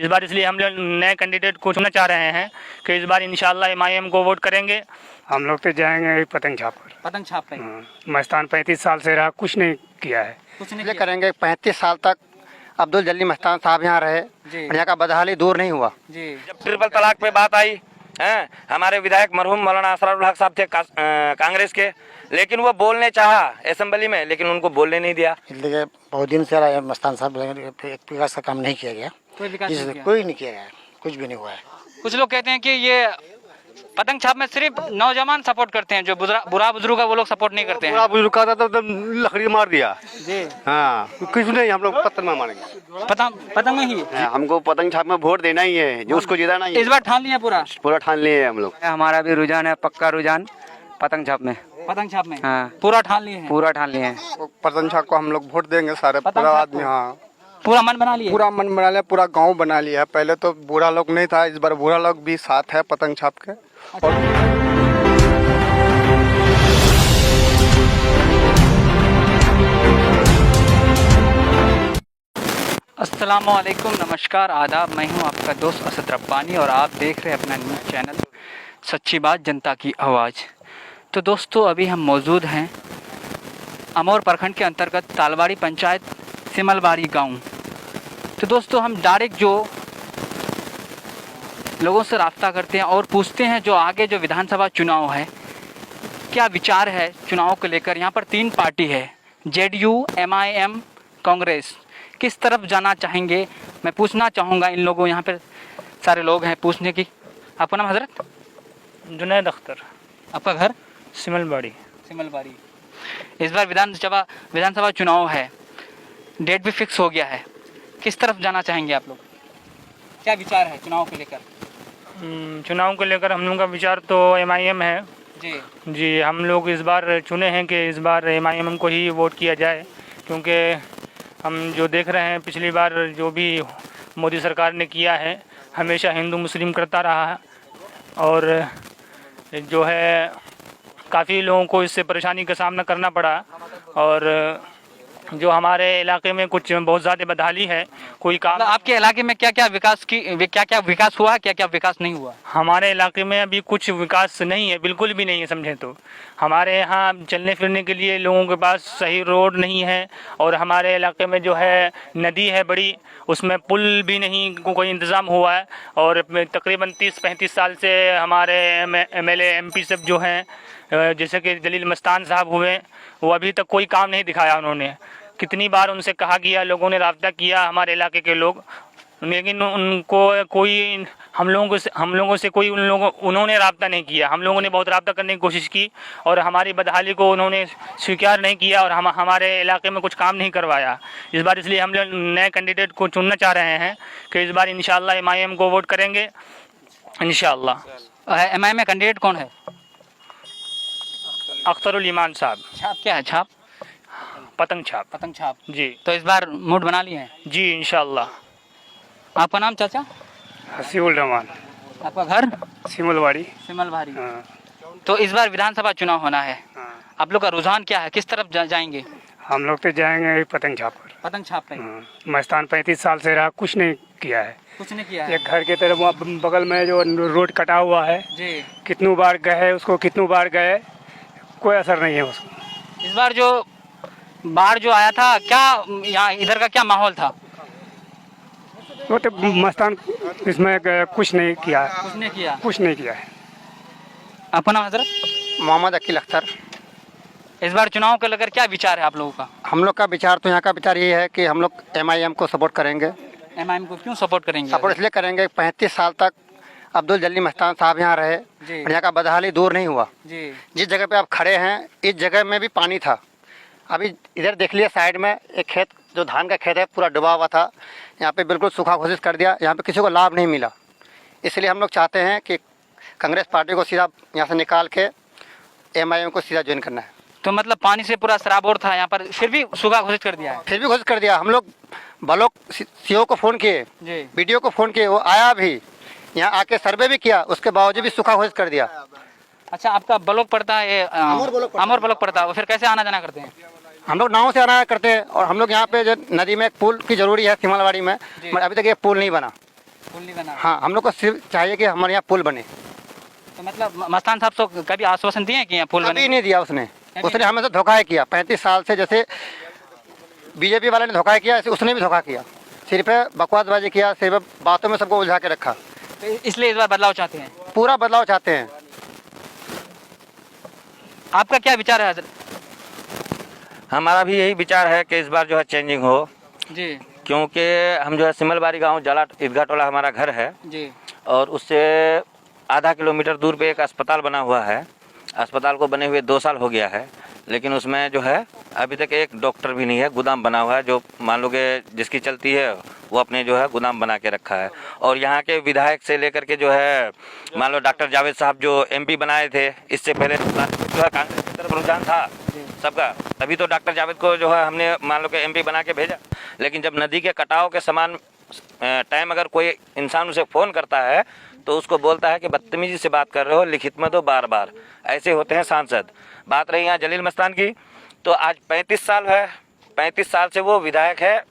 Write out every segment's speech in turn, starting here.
इस बार इसलिए हम लोग नए कैंडिडेट को चुनना चाह रहे हैं कि इस बार इंशाल्लाह एमआईएम को वोट करेंगे। हम लोग तो जाएंगे पतंग छाप पर। पतंग छाप पे मस्तान 35 साल से रहा, कुछ नहीं किया है। कुछ नहीं ये किया। करेंगे 35 साल तक अब्दुल जलील मस्तान साहब यहाँ रहे जी। और यहाँ का बदहाली दूर नहीं हुआ। जी जब ट्रिपल तलाक पे बात आई हैं, हमारे विधायक मरहूम मौलाना असरारुल हक साहब थे कांग्रेस के, लेकिन वो बोलने चाहा असेंबली में, लेकिन उनको बोलने नहीं दिया। इसलिए बहुत दिन से रहा मस्तान साहब, एक विकास का काम नहीं किया गया। कोई विकास नहीं किया। कोई नहीं किया गया, कुछ भी नहीं हुआ है। कुछ लोग कहते हैं कि ये पतंग छाप में सिर्फ नौजवान सपोर्ट करते हैं, जो बुरा बुजुर्ग का वो लोग सपोर्ट नहीं करते हैं। बुरा बुजुर्ग का था तो लकड़ी मार दिया जी हाँ, कुछ नहीं, हम लोग पत्थर में मारेंगे। पतंग में ही हमको पतंग छाप में वोट देना ही है, जो उसको जिताना ही इस बार ठान लिया पूरा ठान लिए हम लोग। हमारा भी रुझान है, पक्का रुझान पतंग छाप में। पतंग छाप में हाँ, पूरा ठान लिए हैं। पूरा ठान लिए हैं। पतंग छाप को हम लोग वोट देंगे सारे, पतंग पूरा छाप आदमी। को? हाँ, पूरा मन बना लिया। पूरा मन बना लिया, पूरा गांव बना लिया है। पहले तो बुरा लोग नहीं था, इस बार बुरा लोग भी साथ है पतंग छाप के। अस्सलामुअलैकुम, नमस्कार, आदाब। मैं हूं आपका दोस्त असद रब्बानी और आप देख रहे हैं अपना न्यूज़ चैनल सच्ची बात जनता की आवाज़। तो दोस्तों, अभी हम मौजूद हैं अमौर प्रखंड के अंतर्गत तालवाड़ी पंचायत सिमलबाड़ी गांव। तो दोस्तों, हम डायरेक्ट जो लोगों से राब्ता करते हैं और पूछते हैं जो आगे जो विधानसभा चुनाव है, क्या विचार है चुनाव को लेकर। यहाँ पर 3 पार्टी है, जेडीयू, एमआईएम, कांग्रेस। किस तरफ जाना चाहेंगे, मैं पूछना चाहूँगा इन लोगों। यहाँ पर सारे लोग हैं पूछने की। आपका नाम हजरत? जुनैद अख्तर। आपका घर? सिमलबाड़ी। सिमलबाड़ी। इस बार विधानसभा चुनाव है, डेट भी फिक्स हो गया है। किस तरफ जाना चाहेंगे आप लोग? क्या विचार है चुनाव को लेकर? चुनाव को लेकर हम लोगों का विचार तो एमआईएम है जी। हम लोग इस बार चुने हैं कि इस बार एमआईएम को ही वोट किया जाए, क्योंकि हम जो देख रहे हैं पिछली बार जो भी मोदी सरकार ने किया है, हमेशा हिंदू मुस्लिम करता रहा है और जो है काफ़ी लोगों को इससे परेशानी का सामना करना पड़ा। और जो हमारे इलाके में कुछ बहुत ज़्यादा बदहाली है, कोई काम। मतलब आपके इलाके में क्या क्या विकास हुआ, क्या क्या विकास नहीं हुआ? हमारे इलाके में अभी कुछ विकास नहीं है, बिल्कुल भी नहीं है समझें तो। हमारे यहाँ चलने फिरने के लिए लोगों के पास सही रोड नहीं है और हमारे इलाके में जो है नदी है बड़ी, उसमें पुल भी नहीं कोई इंतज़ाम हुआ है। और तकरीबन 30-35 साल से हमारे एमएलए एमपी सब जो हैं, जैसे कि जलील मस्तान साहब हुए, वो अभी तक कोई काम नहीं दिखाया उन्होंने। कितनी बार उनसे कहा गया, लोगों ने राब्ता किया हमारे इलाके के लोग, लेकिन उनको कोई हम लोगों से कोई उन्होंने राब्ता नहीं किया। हम लोगों ने बहुत राब्ता करने की कोशिश की और हमारी बदहाली को उन्होंने स्वीकार नहीं किया और हमारे इलाके में कुछ काम नहीं करवाया। इस बार इसलिए हम लोग नए कैंडिडेट को चुनना चाह रहे हैं कि इस बार इंशाल्लाह एमआईएम को वोट करेंगे इंशाल्लाह। एमआईएम में कैंडिडेट कौन है? अख्तरुल ईमान साहब। छाप क्या है? छाप पतंग छाप। पतंग छाप जी। तो इस बार मूड बना लिए हैं? जी इंशाल्लाह। आपका नाम चाचा? हसीउल रहमान। आपका घर? सिमलवाड़ी। सिमलबाड़ी। हाँ, तो इस बार विधानसभा चुनाव होना है, हाँ। आप लोग का रुझान क्या है, किस तरफ जाएंगे? हम लोग तो जाएंगे पतंग छाप पर। पतंग छाप पे हाँ, मस्तान 35 साल से रहा, कुछ नहीं किया है। कुछ नहीं किया है एक घर के तरफ वहाँ बगल में जो रोड कटा हुआ है, जी। कितनों बार गए उसको, कितनों बार गए, कोई असर नहीं है उसको। इस बार जो बाढ़ जो आया था, क्या यहाँ इधर का क्या माहौल था? वो तो मस्तान इसमें कुछ नहीं किया है, कुछ नहीं किया। कुछ नहीं किया है। आपका नाम हजरत? मोहम्मद अकील अख्तर। इस बार चुनाव को लेकर क्या विचार है आप लोगों का? हम लोग का विचार तो यहाँ का विचार ये है कि हम लोग एमआईएम को सपोर्ट करेंगे। एमआईएम को क्यों सपोर्ट करेंगे? सपोर्ट इसलिए करेंगे, 35 साल तक अब्दुल जलील मस्तान साहब यहाँ रहे जी। और यहाँ का बदहाली दूर नहीं हुआ। जी। जिस जगह पे आप खड़े हैं, इस जगह में भी पानी था। अभी इधर देख लिया, साइड में एक खेत जो धान का खेत है पूरा डूबा हुआ था, यहाँ पे बिल्कुल सूखा घोषित कर दिया। यहाँ पे किसी को लाभ नहीं मिला। इसलिए हम लोग चाहते हैं कि कांग्रेस पार्टी को सीधा यहाँ से निकाल के एमआईएम को सीधा ज्वाइन करना है। तो मतलब पानी से पूरा सराबोर था यहाँ पर, फिर भी सूखा घोषित कर दिया है? फिर भी घोषित कर दिया। हम लोग ब्लॉक सीओ को फ़ोन किए, जी। बीडीओ को फ़ोन किए, वो आया भी, यहाँ आके सर्वे भी किया, उसके बावजूद भी सूखा घोषित कर दिया। अच्छा, आपका ब्लॉक पड़ता है ये अमर ब्लॉक पड़ता है, फिर कैसे आना जाना करते हैं? हम लोग नाव से आना जाना करते हैं और हम लोग यहाँ पे जो नदी में एक पुल की ज़रूरी है सिमलवाड़ी में, मगर अभी तक ये पुल नहीं बना। पुल नहीं बना। हाँ, हम लोग को सिर्फ चाहिए कि हमारे यहाँ पुल बने। तो मतलब मस्तान साहब तो कभी आश्वासन दिए हैं कि यहाँ पुल कभी बने? नहीं दिया उसने हमें तो धोखा ही किया। 35 साल से जैसे बीजेपी वाले ने धोखा किया, ऐसे उसने भी धोखा किया। सिर्फ बकवासबाजी किया, सिर्फ बातों में सबको उलझा के रखा। तो इसलिए इस बार बदलाव चाहते हैं? पूरा बदलाव चाहते हैं। आपका क्या विचार है हजरत? हमारा भी यही विचार है कि इस बार जो है चेंजिंग हो, जी क्योंकि हम जो है सिमलबारी गांव जला ईदगाह टोला हमारा घर है, जी और उससे आधा किलोमीटर दूर पे एक अस्पताल बना हुआ है। अस्पताल को बने हुए 2 साल हो गया है, लेकिन उसमें जो है अभी तक एक डॉक्टर भी नहीं है। गोदाम बना हुआ है, जो मान लो कि जिसकी चलती है वो अपने जो है गोदाम बना के रखा है। और यहाँ के विधायक से लेकर के जो है मान लो डॉक्टर जावेद साहब जो MP बनाए थे, इससे पहले जो है कांग्रेस की तरफ रुझान था सबका, तभी तो डॉक्टर जावेद को जो है हमने मान लो कि MP बना के भेजा। लेकिन जब नदी के कटाव के समान टाइम अगर कोई इंसान उसे फ़ोन करता है तो उसको बोलता है कि बदतमीजी से बात कर रहे हो, लिखित में दो बार बार। ऐसे होते हैं सांसद। बात रही यहाँ जलील मस्तान की, तो आज 35 साल है, 35 साल से वो विधायक है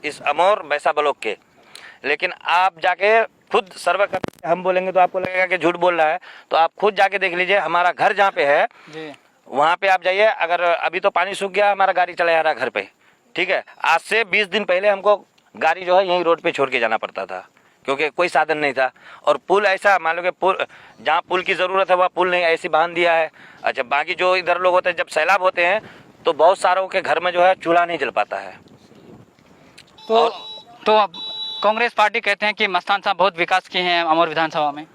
इस अमोर बैसा ब्लॉक के। लेकिन आप जाके खुद सर्वे कर, हम बोलेंगे तो आपको लगेगा कि झूठ बोल रहा है, तो आप खुद जाके देख लीजिए। हमारा घर जहाँ पे है वहाँ पे आप जाइए, अगर अभी तो पानी सूख गया, हमारा गाड़ी चला जा रहा है घर पे, ठीक है। आज से 20 दिन पहले हमको गाड़ी जो है यहीं रोड पे छोड़ के जाना पड़ता था, क्योंकि कोई साधन नहीं था। और पुल ऐसा मान लो कि पुल जहाँ पुल की ज़रूरत है वहाँ पुल नहीं, ऐसी बांध दिया है। अच्छा, बाकी जो इधर लोग होते हैं, जब सैलाब होते हैं तो बहुत सारों के घर में जो है चूल्हा नहीं जल पाता है। तो अब कांग्रेस पार्टी कहते हैं कि मस्तान साहब बहुत विकास किए हैं अमर विधानसभा में।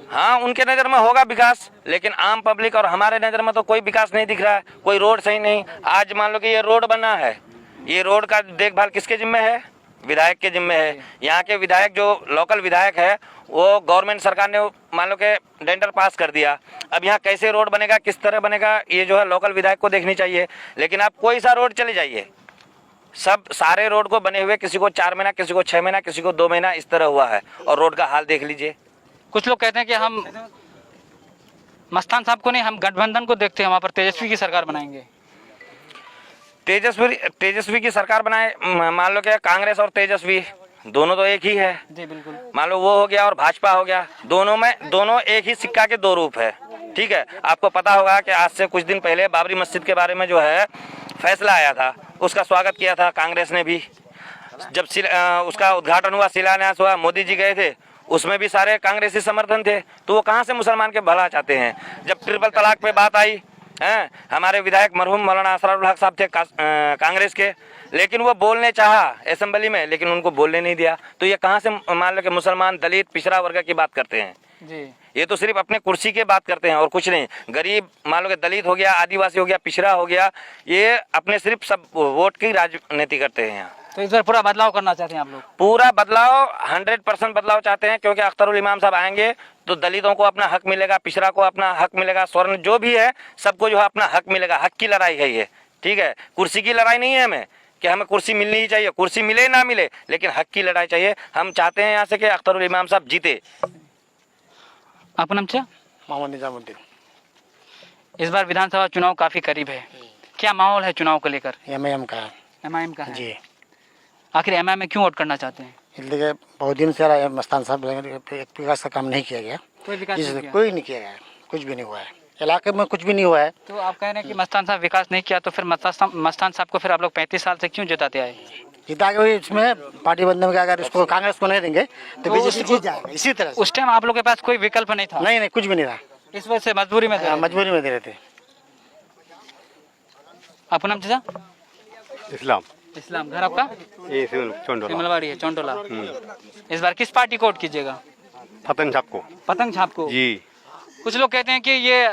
हाँ, उनके नज़र में होगा विकास, लेकिन आम पब्लिक और हमारे नज़र में तो कोई विकास नहीं दिख रहा है। कोई रोड सही नहीं। आज मान लो कि ये रोड बना है, ये रोड का देखभाल किसके जिम्मे है? विधायक के जिम्मे है। यहाँ के विधायक जो लोकल विधायक है वो गवर्नमेंट सरकार ने मान लो कि टेंडर पास कर दिया। अब यहाँ कैसे रोड बनेगा, किस तरह बनेगा, ये जो है लोकल विधायक को देखनी चाहिए। लेकिन आप कोई सा रोड चले जाइए, सब सारे रोड को बने हुए किसी को 4 महीना, किसी को 6 महीना, किसी को 2 महीना, इस तरह हुआ है। और रोड का हाल देख लीजिए। कुछ लोग कहते हैं कि हम मस्तान साहब को नहीं, हम गठबंधन को देखते हैं, वहाँ पर तेजस्वी की सरकार बनाएंगे। तेजस्वी की सरकार बनाए, मान लो कि कांग्रेस और तेजस्वी दोनों तो एक ही है जी बिल्कुल। मान लो वो हो गया और भाजपा हो गया, दोनों एक ही सिक्का के 2 रूप है, ठीक है। आपको पता होगा कि आज से कुछ दिन पहले बाबरी मस्जिद के बारे में जो है फैसला आया था, उसका स्वागत किया था कांग्रेस ने भी। जब उसका उद्घाटन हुआ, शिलान्यास हुआ, मोदी जी गए थे, उसमें भी सारे कांग्रेसी समर्थन थे। तो वो कहाँ से मुसलमान के भला चाहते हैं? जब ट्रिपल तलाक पे बात आई हैं, हमारे विधायक मरहूम मौलाना असरारुल हक साहब थे कांग्रेस के, लेकिन वो बोलने चाहा असेंबली में, लेकिन उनको बोलने नहीं दिया। तो ये कहाँ से मान लो कि मुसलमान, दलित, पिछड़ा वर्ग की बात करते हैं जी। ये तो सिर्फ अपने कुर्सी की बात करते हैं और कुछ नहीं। गरीब मान लो कि दलित हो गया, आदिवासी हो गया, पिछड़ा हो गया, ये अपने सिर्फ सब वोट की राजनीति करते हैं यहाँ। तो इस बार पूरा बदलाव करना चाहते हैं आप लोग? पूरा बदलाव, 100% बदलाव चाहते हैं, क्योंकि अख्तरुल इमाम साहब आएंगे तो दलितों को अपना हक मिलेगा, पिछड़ा को अपना हक मिलेगा, स्वर्ण जो भी है सबको जो है अपना हक मिलेगा। हक की लड़ाई है ये, ठीक है। कुर्सी की लड़ाई नहीं है हमें कि हमें कुर्सी मिलनी ही चाहिए, कुर्सी मिले ना मिले, लेकिन हक की लड़ाई चाहिए। हम चाहते हैं यहाँ से कि अख्तरुल इमाम साहब जीते। आपका नाम क्या? मोहम्मद निजामुद्दीन। इस बार विधानसभा चुनाव काफी करीब है, क्या माहौल है चुनाव को लेकर? MIM का है। MIM का है जी। आखिर MIM में क्यों वोट करना चाहते हैं? इसलिए बहुत दिन से रहा है मस्तान साहब, एक विकास का काम नहीं किया गया। कोई विकास नहीं किया? कोई नहीं किया गया, कुछ भी नहीं हुआ है इलाके में, कुछ भी नहीं हुआ है। तो आप कह रहे हैं कि मस्तान साहब विकास नहीं किया, तो फिर मस्तान साहब को फिर आप लोग 35 साल से क्यों जिताते आए? जीता के इसमें पार्टी बंधन में अगर इसको कांग्रेस को नहीं देंगे तो बीजेपी जीत जाएगा। इसी तरह से उस टाइम आप लोग के पास कोई विकल्प नहीं था? नहीं, कुछ भी नहीं रहा, इस वजह से मजबूरी में थे? मजबूरी में दे रहे थे। आपका नाम चाचा? इस्लाम। इस्लाम। घर आपका? ये चोंडोला। सिमलवाड़ी है, चौंटोला। इस बार किस पार्टी को वोट कीजिएगा? पतंग छाप को। पतंग छाप को जी। कुछ लोग कहते हैं कि ये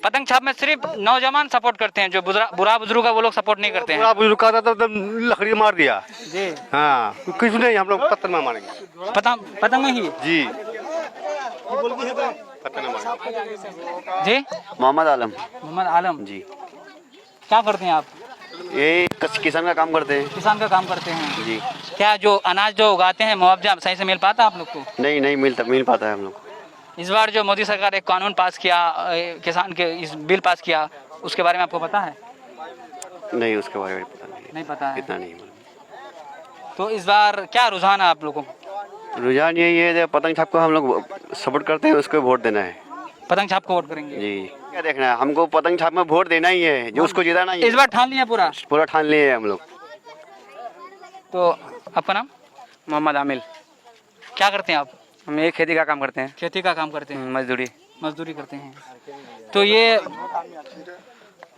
पतंग छाप में सिर्फ नौजवान सपोर्ट करते हैं, जो बुरा बुजुर्ग का वो लोग सपोर्ट नहीं करते हैं। पूरा बुजुर्ग का था तो लकड़ी मार दिया जी। हाँ, कुछ नहीं, हम लोग पत्थर में मारेंगे। पतंग में ही जी, पत्थर में मारेंगे। जी। मोहम्मद आलम। मोहम्मद आलम जी। क्या करते हैं आप? ये किसान का काम करते हैं। किसान का काम करते हैं जी। क्या जो अनाज जो उगाते हैं मुआवजा सही से मिल पाता है आप लोग को? नहीं मिल पाता है हम लोग को। इस बार जो मोदी सरकार एक कानून पास किया, किसान के इस बिल पास किया, उसके बारे में आपको पता है? नहीं, उसके बारे में पता नहीं। नहीं पता है। इतना नहीं मालूम। तो इस बार क्या रुझान है आप लोगों को? रुझान यही है, पतंग छाप को हम लोग सपोर्ट करते हैं, उसको वोट देना है। पतंग छाप को वोट करेंगे? जी, क्या देखना है, हमको पतंग छाप में वोट देना ही है, जो उसको जिताना ही है। इस बार ठान लिया पूरा? पूरा ठान लिए हम लोग। तो आपका नाम? मोहम्मद आमिल। क्या करते हैं आप? हम ये खेती का काम करते हैं, खेती का काम करते हैं, मजदूरी। करते हैं। तो ये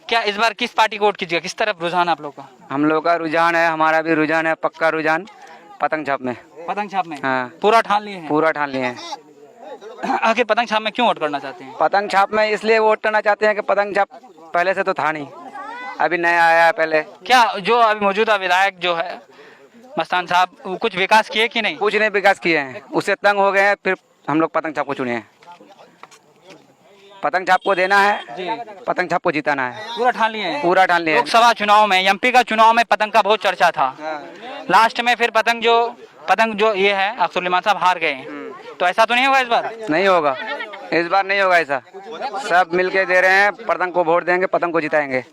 क्या इस बार किस पार्टी को वोट कीजिएगा, किस तरफ रुझान आप लोग का? हम लोग का रुझान है, हमारा भी रुझान है, पक्का रुझान पतंग छाप में। पतंग छाप में? हाँ, पूरा ठान लिए हैं? पूरा ठान लिए हैं। आखिर पतंग छाप में क्यों वोट करना चाहते हैं? पतंग छाप में इसलिए वोट करना चाहते हैं कि पतंग छाप पहले से तो था नहीं, अभी नया आया है। पहले क्या जो अभी मौजूदा विधायक जो है मस्तान साहब, वो कुछ विकास किए कि नहीं? कुछ नहीं विकास किए हैं, उससे तंग हो गए हैं, फिर हम लोग पतंग छाप को चुने हैं। पतंग छाप को देना है जी, पतंग छाप को जिताना है। पूरा ठान लिए हैं? पूरा ठान लिए हैं। लोकसभा चुनाव में, एमपी का चुनाव में पतंग का बहुत चर्चा था। लास्ट में फिर पतंग जो ये है अख्तर उल इमान साहब हार गए। तो ऐसा तो नहीं होगा इस बार? नहीं होगा, इस बार नहीं होगा ऐसा। सब मिलके दे रहे हैं, पतंग को वोट देंगे, पतंग को जिताएंगे।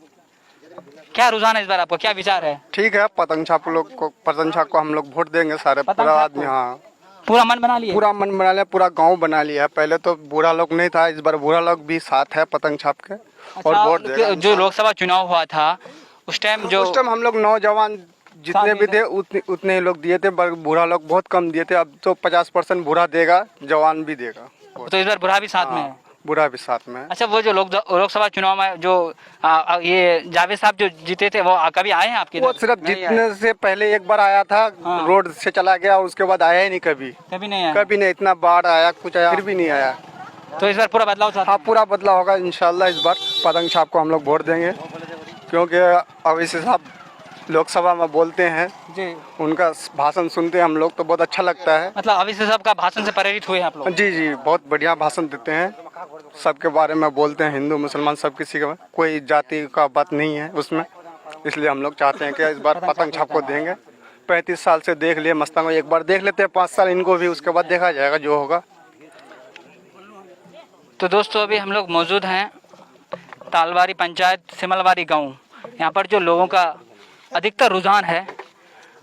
क्या रुझान है इस बार आपको, क्या विचार है? ठीक है, पतंग छाप को हम लोग वोट देंगे सारे, पूरा आदमी। हाँ, पूरा मन बना लिया? पूरा मन बना लिया, पूरा गांव बना लिया है। पहले तो बुरा लोग नहीं था, इस बार बुरा लोग भी साथ है पतंग छाप के, और वोट देगा। जो लोकसभा चुनाव हुआ था उस टाइम हम लोग नौजवान जितने भी थे उतने ही लोग दिए थे, पर बुरा लोग बहुत कम दिए थे। अब तो 50% बुरा देगा, जवान भी देगा। तो इस बार बुरा भी साथ में है? बुरा भी साथ में है। अच्छा, वो जो लोकसभा चुनाव में जो ये जावेद साहब जो जीते थे, वो कभी आए हैं आपके वो इधर? सिर्फ जीतने से पहले एक बार आया था, रोड से चला गया, और उसके बाद आया ही नहीं कभी। नहीं आया? कभी नहीं, इतना बाढ़ आया, कुछ आया, फिर भी नहीं आया। तो इस बार पूरा बदलाव चाहते हैं? हाँ, पूरा बदलाव होगा इंशाल्लाह। इस बार पतंग छाप को हम लोग वोट देंगे, क्योंकि अवैसी साहब लोकसभा में बोलते हैं जी, उनका भाषण सुनते हैं हम लोग, तो बहुत अच्छा लगता है। मतलब अवैसी साहब का भाषण से प्रेरित हुए हैं आप लोग? जी जी, बहुत बढ़िया भाषण देते हैं, सबके बारे में बोलते हैं, हिंदू मुसलमान सब किसी का, कोई जाति का बात नहीं है उसमें। इसलिए हम लोग चाहते हैं कि इस बार पतंग छाप को देंगे। 35 साल से देख लिए मस्तान को, एक बार देख लेते हैं, 5 साल इनको भी, उसके बाद देखा जाएगा जो होगा। तो दोस्तों, अभी हम लोग मौजूद हैं तालवारी पंचायत सिमलवारी गांव। यहाँ पर जो लोगों का अधिकतर रुझान है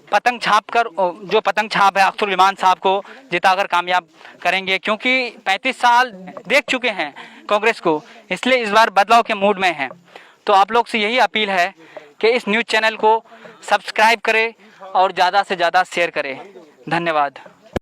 पतंग छाप कर, जो पतंग छाप है अख्तर उल इमान साहब को जिताकर कामयाब करेंगे, क्योंकि 35 साल देख चुके हैं कांग्रेस को, इसलिए इस बार बदलाव के मूड में हैं। तो आप लोग से यही अपील है कि इस न्यूज़ चैनल को सब्सक्राइब करें और ज़्यादा से ज़्यादा शेयर करें। धन्यवाद।